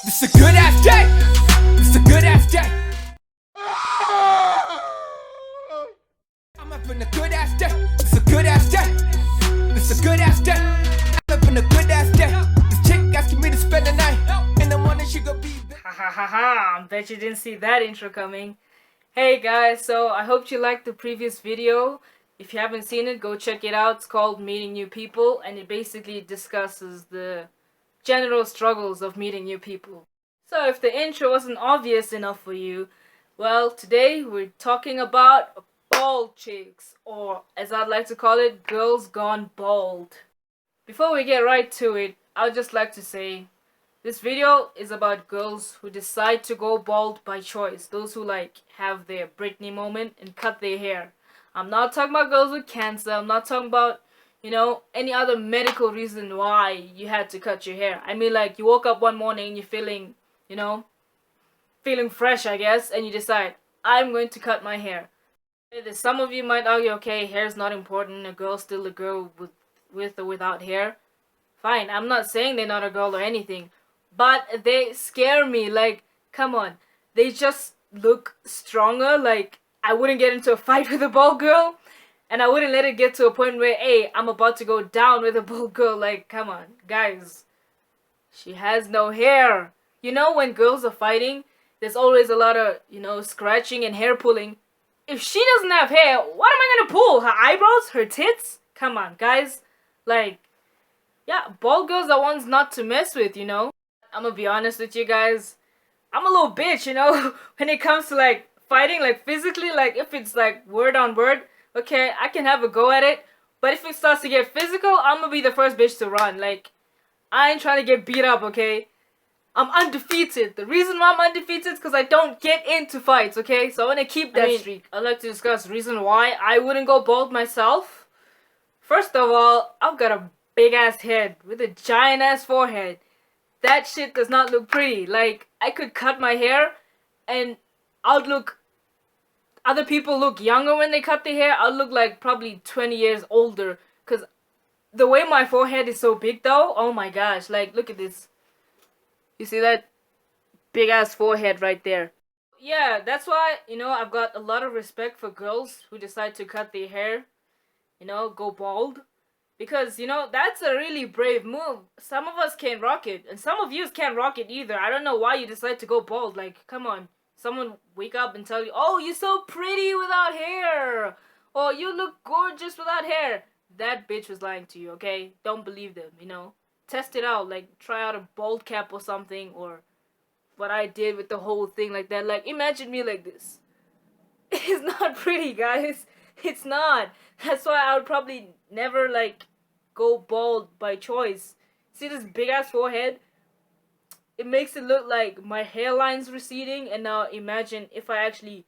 This is a good ass day. This is a good ass day. I'm up in a good ass day. This is a good ass day. This is a good ass day. I'm up in a good ass day. This chick asking me to spend the night. In the morning she gonna be. Ha ha ha ha! I bet you didn't see that intro coming. Hey guys, so I hope you liked the previous video. If you haven't seen it, go check it out. It's called Meeting New People, and it basically discusses the general struggles of meeting new people. So if the intro wasn't obvious enough for you, well, today we're talking about bald chicks, or as I'd like to call it, girls gone bald. Before we get right to it, I'd just like to say this video is about girls who decide to go bald by choice. Those who have their Britney moment and cut their hair. I'm not talking about girls with cancer. I'm not talking about, any other medical reason why you had to cut your hair. I mean, you woke up one morning and you're feeling, feeling fresh, I guess, and you decide, I'm going to cut my hair. Some of you might argue, okay, hair's not important. A girl's still a girl with or without hair. Fine, I'm not saying they're not a girl or anything. But they scare me, come on. They just look stronger, I wouldn't get into a fight with a bald girl. And I wouldn't let it get to a point where, hey, I'm about to go down with a bald girl. Come on, guys. She has no hair. You know, when girls are fighting, there's always a lot of, scratching and hair pulling. If she doesn't have hair, what am I gonna pull? Her eyebrows? Her tits? Come on, guys. Yeah, bald girls are ones not to mess with, I'm gonna be honest with you guys. I'm a little bitch, when it comes to fighting, physically, if it's word on word, okay, I can have a go at it. But if it starts to get physical, I'm gonna be the first bitch to run. I ain't trying to get beat up, okay? I'm undefeated. The reason why I'm undefeated is because I don't get into fights, okay? So I want to keep that streak. I'd like to discuss the reason why I wouldn't go bald myself. First of all, I've got a big ass head with a giant ass forehead. That shit does not look pretty. I could cut my hair and other people look younger when they cut their hair. I'll look probably 20 years older. Because the way my forehead is so big though, oh my gosh, look at this. You see that big ass forehead right there? Yeah, that's why, I've got a lot of respect for girls who decide to cut their hair, go bald. Because, that's a really brave move. Some of us can't rock it. And some of you can't rock it either. I don't know why you decide to go bald. Come on. Someone wake up and tell you, oh, you're so pretty without hair. Or you look gorgeous without hair. That bitch was lying to you, okay? Don't believe them, Test it out. Try out a bald cap or something. Or what I did with the whole thing like that. Imagine me like this. It's not pretty, guys. It's not. That's why I would probably never go bald by choice. See this big ass forehead? It makes it look like my hairline's receding. And now imagine if I actually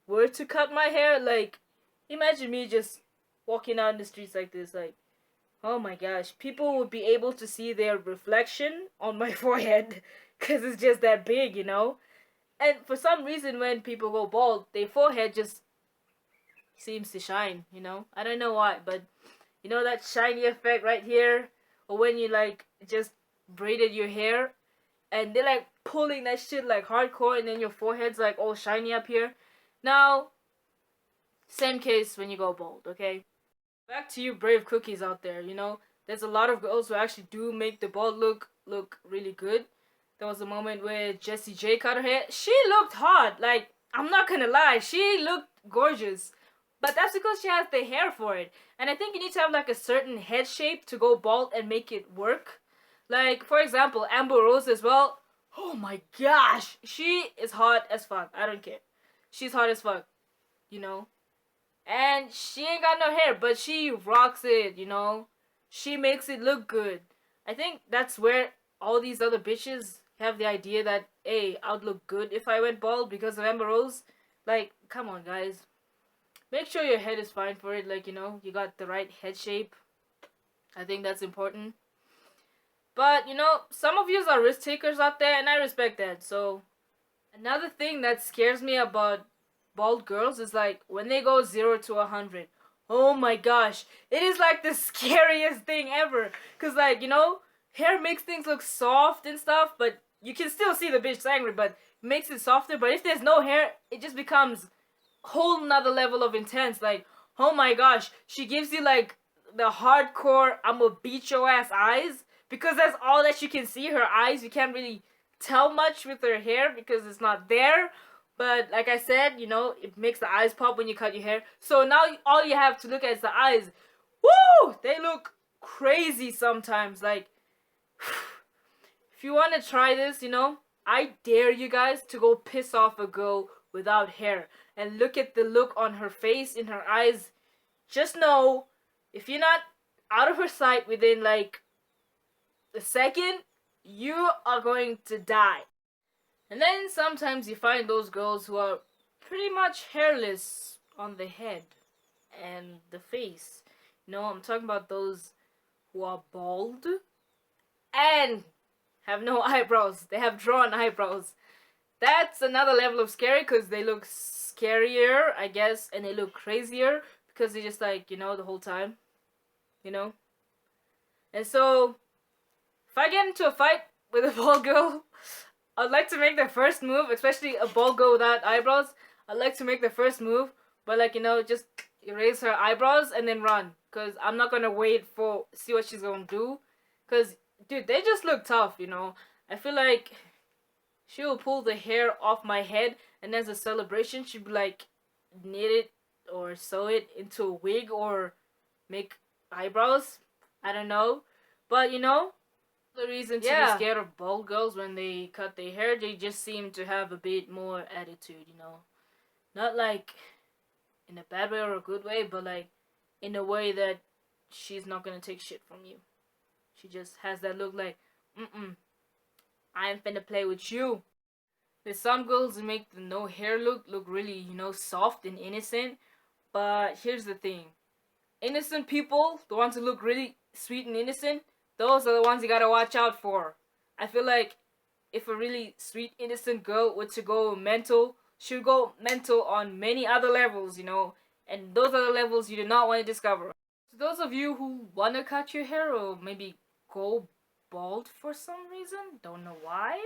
were to cut my hair. Imagine me just walking out in the streets like this. Oh my gosh. People would be able to see their reflection on my forehead. Because it's just that big, And for some reason when people go bald, their forehead just seems to shine, I don't know why, but that shiny effect right here, or when you just braided your hair and they're pulling that shit hardcore, and then your forehead's all shiny up here. Now, same case when you go bald, okay? Back to you brave cookies out there, there's a lot of girls who actually do make the bald look really good. There was a moment where Jessie J cut her hair. She looked hot, I'm not gonna lie, she looked gorgeous. But that's because she has the hair for it. And I think you need to have a certain head shape to go bald and make it work. For example, Amber Rose as well. Oh my gosh. She is hot as fuck. I don't care. She's hot as fuck. And she ain't got no hair, but she rocks it, She makes it look good. I think that's where all these other bitches have the idea that, hey, I'd look good if I went bald because of Amber Rose. Come on, guys. Make sure your head is fine for it, you got the right head shape. I think that's important. But, some of you are risk takers out there, and I respect that. So, another thing that scares me about bald girls is when they go 0 to 100. Oh my gosh. It is the scariest thing ever. Because hair makes things look soft and stuff, but you can still see the bitch angry, but it makes it softer. But if there's no hair, it just becomes whole nother level of intense. Like, oh my gosh, she gives you like the hardcore I'ma beat your ass eyes, because that's all that you can see, her eyes. You can't really tell much with her hair because it's not there. But like I said, you know, it makes the eyes pop when you cut your hair. So now all you have to look at is the eyes. Woo! They look crazy sometimes. Like, if you want to try this, you know, I dare you guys to go piss off a girl without hair and look at the look on her face, in her eyes. Just know, if you're not out of her sight within like a second, you are going to die. And then sometimes you find those girls who are pretty much hairless on the head and the face. You know, I'm talking about those who are bald and have no eyebrows. They have drawn eyebrows. That's another level of scary, because they look scarier, I guess, and they look crazier because they're just like, you know, the whole time, you know. And so, if I get into a fight with a bald girl, I'd like to make the first move, especially a bald girl without eyebrows. I'd like to make the first move, but like, you know, just erase her eyebrows and then run, because I'm not gonna wait for see what she's gonna do, because dude, they just look tough, you know. I feel like she will pull the hair off my head, and as a celebration she'd be like knit it or sew it into a wig or make eyebrows. I don't know, but you know, the reason to be scared of bald girls when they cut their hair, they just seem to have a bit more attitude, you know. Not like in a bad way or a good way, but like in a way that she's not gonna take shit from you. She just has that look like, I ain't finna play with you. There's some girls who make the no hair look really, you know, soft and innocent. But here's the thing. Innocent people, the ones who look really sweet and innocent, those are the ones you gotta watch out for. I feel like if a really sweet, innocent girl were to go mental, she would go mental on many other levels, you know. And those are the levels you do not want to discover. So those of you who want to cut your hair or maybe go bald for some reason, don't know why,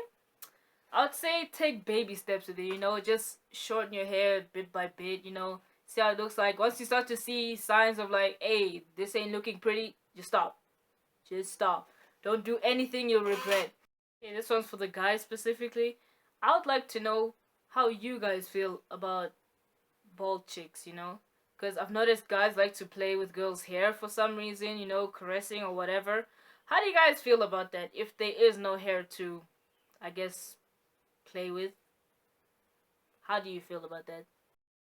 I would say take baby steps with it, you know. Just shorten your hair bit by bit, you know. See how it looks like. Once you start to see signs of like, hey, this ain't looking pretty, just stop. Just stop. Don't do anything you'll regret. Okay, this one's for the guys specifically. I would like to know how you guys feel about bald chicks, you know. Because I've noticed guys like to play with girls' hair for some reason, you know, caressing or whatever. How do you guys feel about that if there is no hair to, I guess, play with? How do you feel about that?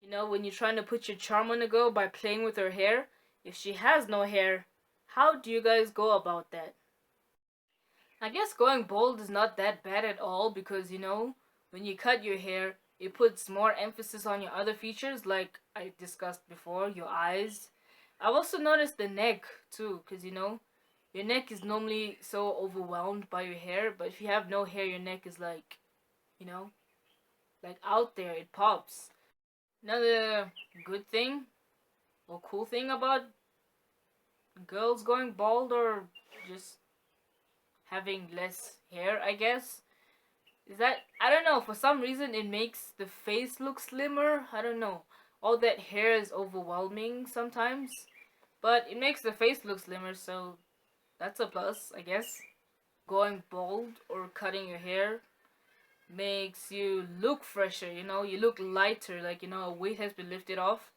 You know, when you're trying to put your charm on a girl by playing with her hair, if she has no hair, how do you guys go about that? I guess going bald is not that bad at all, because, you know, when you cut your hair, it puts more emphasis on your other features, like I discussed before, your eyes. I've also noticed the neck too, because, you know, your neck is normally so overwhelmed by your hair, but if you have no hair, your neck is like, you know, like out there, it pops. Another good thing or cool thing about girls going bald or just having less hair, I guess, is that, I don't know, for some reason it makes the face look slimmer. I don't know. All that hair is overwhelming sometimes, but it makes the face look slimmer, so that's a plus, I guess. Going bald or cutting your hair makes you look fresher, you know, you look lighter, like, you know, a weight has been lifted off.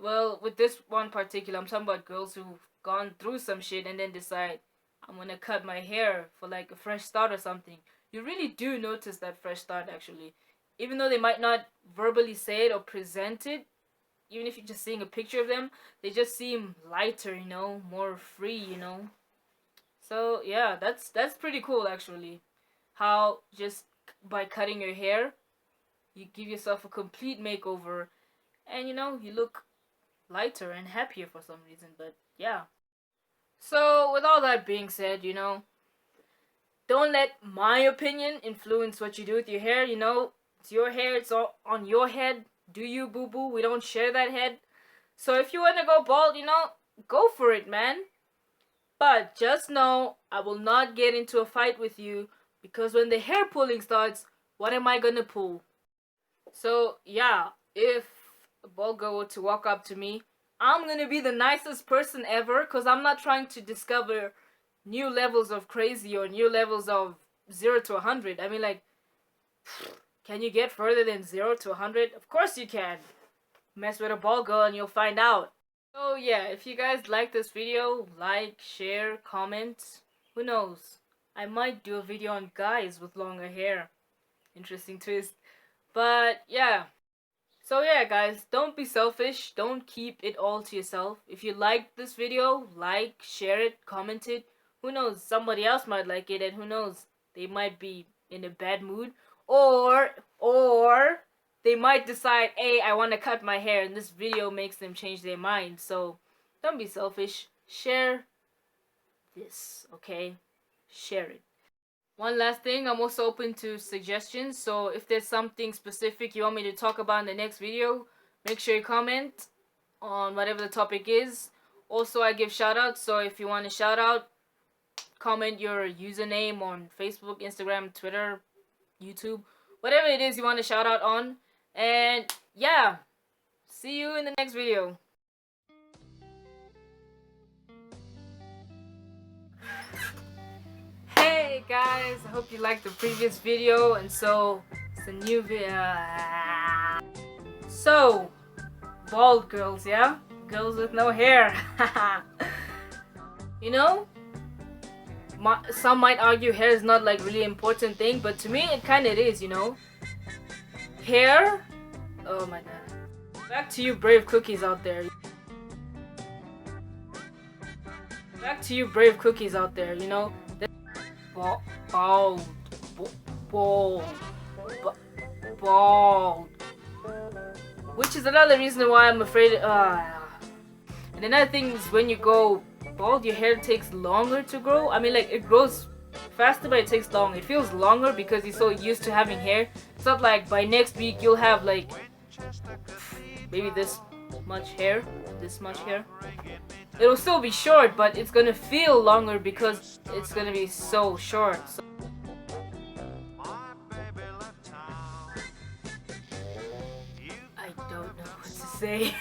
Well, with this one particular, I'm talking about girls who've gone through some shit and then decide, I'm gonna cut my hair for like a fresh start or something. You really do notice that fresh start, actually. Even though they might not verbally say it or present it, even if you're just seeing a picture of them, they just seem lighter, you know, more free, you know. So yeah, that's pretty cool, actually. How just by cutting your hair, you give yourself a complete makeover, and you know, you look lighter and happier for some reason. But yeah. So with all that being said, you know, don't let my opinion influence what you do with your hair. You know, it's your hair, it's all on your head. Do you, boo boo? We don't share that head. So if you want to go bald, you know, go for it, man. But just know, I will not get into a fight with you Because when the hair pulling starts, what am I gonna pull? So yeah, if a bald girl were to walk up to me, I'm gonna be the nicest person ever, because I'm not trying to discover new levels of crazy or new levels of 0 to 100. I mean, like, can you get further than 0 to 100? Of course you can. Mess with a bald girl and you'll find out. So yeah, if you guys like this video, like, share, comment. Who knows? I might do a video on guys with longer hair. Interesting twist. But yeah. So yeah, guys, don't be selfish. Don't keep it all to yourself. If you liked this video, like, share it, comment it. Who knows? Somebody else might like it, and who knows? They might be in a bad mood, or they might decide, hey, I want to cut my hair, and this video makes them change their mind. So don't be selfish. Share this, okay? Share it. One last thing, I'm also open to suggestions, so if there's something specific you want me to talk about in the next video, make sure you comment on whatever the topic is. Also, I give shoutouts, so if you want a shoutout, comment your username on Facebook, Instagram, Twitter, YouTube, whatever it is you want a shoutout on. And yeah, see you in the next video. Hey guys, I hope you liked the previous video, and so it's a new video. So, bald girls, yeah? Girls with no hair. You know, some might argue hair is not like really important thing, but to me it kind of is, you know? Hair? Oh my god. Back to you brave cookies out there. Back to you brave cookies out there, you know? Bald. Which is another reason why I'm afraid. And another thing is, when you go bald, your hair takes longer to grow. I mean, like, it grows faster, but it takes longer. It feels longer because you're so used to having hair. It's not like by next week you'll have like maybe this much hair. It'll still be short, but it's gonna feel longer because it's gonna be so short. So I don't know what to say.